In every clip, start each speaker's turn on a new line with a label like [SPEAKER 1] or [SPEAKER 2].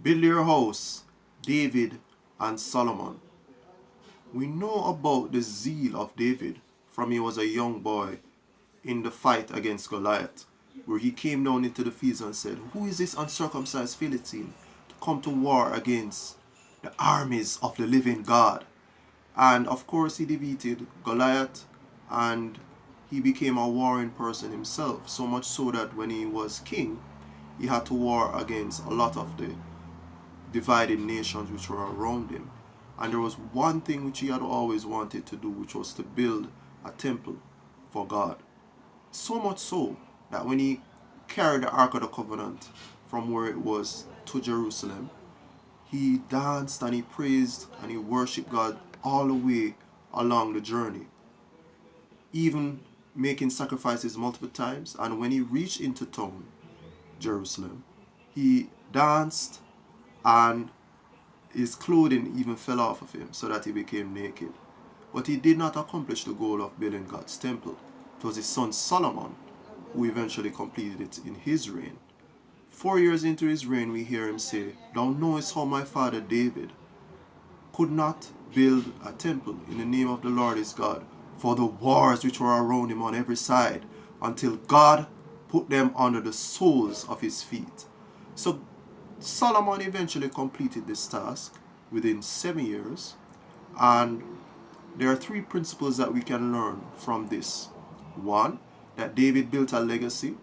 [SPEAKER 1] Build your house, David and Solomon. We know about the zeal of David from he was a young boy in the fight against Goliath, where he came down into the fields and said, "Who is this uncircumcised Philistine to come to war against the armies of the living God?" And of course, he defeated Goliath and he became a warring person himself, so much so that when he was king, he had to war against a lot of the divided nations which were around him. And there was one thing which he had always wanted to do, which was to build a temple for God. So much so that when he carried the Ark of the Covenant from where it was to Jerusalem, he danced and he praised and he worshiped God all the way along the journey, even making sacrifices multiple times. And when he reached into town, Jerusalem, he danced and his clothing even fell off of him so that he became naked. But he did not accomplish the goal of building God's temple. It was his son Solomon who eventually completed it in his reign. 4 years into his reign, we hear him say, "Thou knowest how my father David could not build a temple in the name of the Lord his God for the wars which were around him on every side, until God put them under the soles of his feet." So Solomon eventually completed this task within 7 years, and there are three principles that we can learn from this. One, that David built a legacy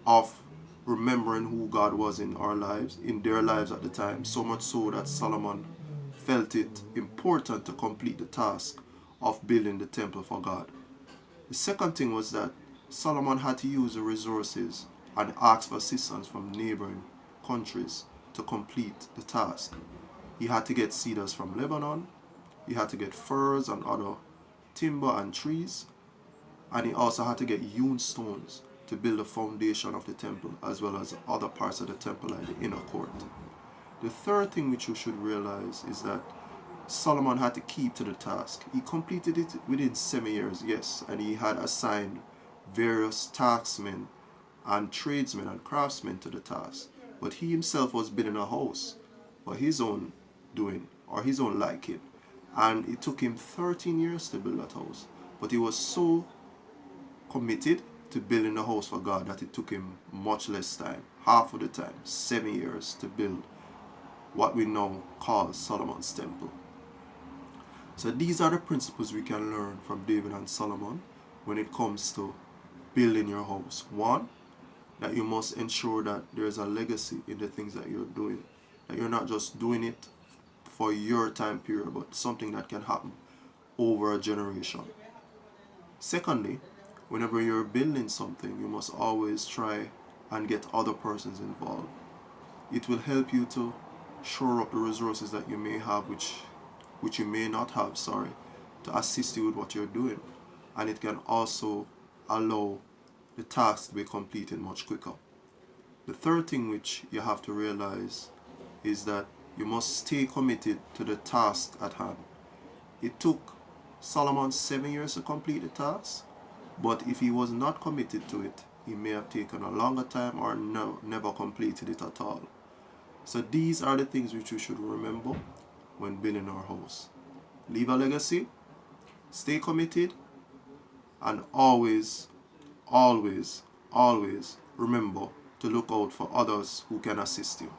[SPEAKER 1] of remembering who God was in our lives, in their lives at the time, so much so that Solomon felt it important to complete the task of building the temple for God. The second thing was that Solomon had to use the resources and ask for assistance from neighboring countries to complete the task. He had to get cedars from Lebanon, he had to get firs and other timber and trees, and he also had to get hewn stones to build the foundation of the temple, as well as other parts of the temple like the inner court. The third thing which you should realize is that Solomon had to keep to the task. He completed it within 7 years, yes, and he had assigned various tacksmen and tradesmen and craftsmen to the task. But he himself was building a house for his own doing or his own liking. And it took him 13 years to build that house. But he was so committed to building the house for God that it took him much less time, half of the time, 7 years to build what we now call Solomon's temple. So these are the principles we can learn from David and Solomon when it comes to building your house. One, that you must ensure that there is a legacy in the things that you're doing. That you're not just doing it for your time period, but something that can happen over a generation. Secondly, whenever you're building something, you must always try and get other persons involved. It will help you to shore up the resources that you may have, which you may not have, sorry, to assist you with what you're doing. And it can also allow the task to be completed much quicker. The third thing which you have to realize is that you must stay committed to the task at hand. It took Solomon 7 years to complete the task, but if he was not committed to it, he may have taken a longer time or never completed it at all. So these are the things which we should remember when building our house. Leave a legacy, stay committed, and always, always, always remember to look out for others who can assist you.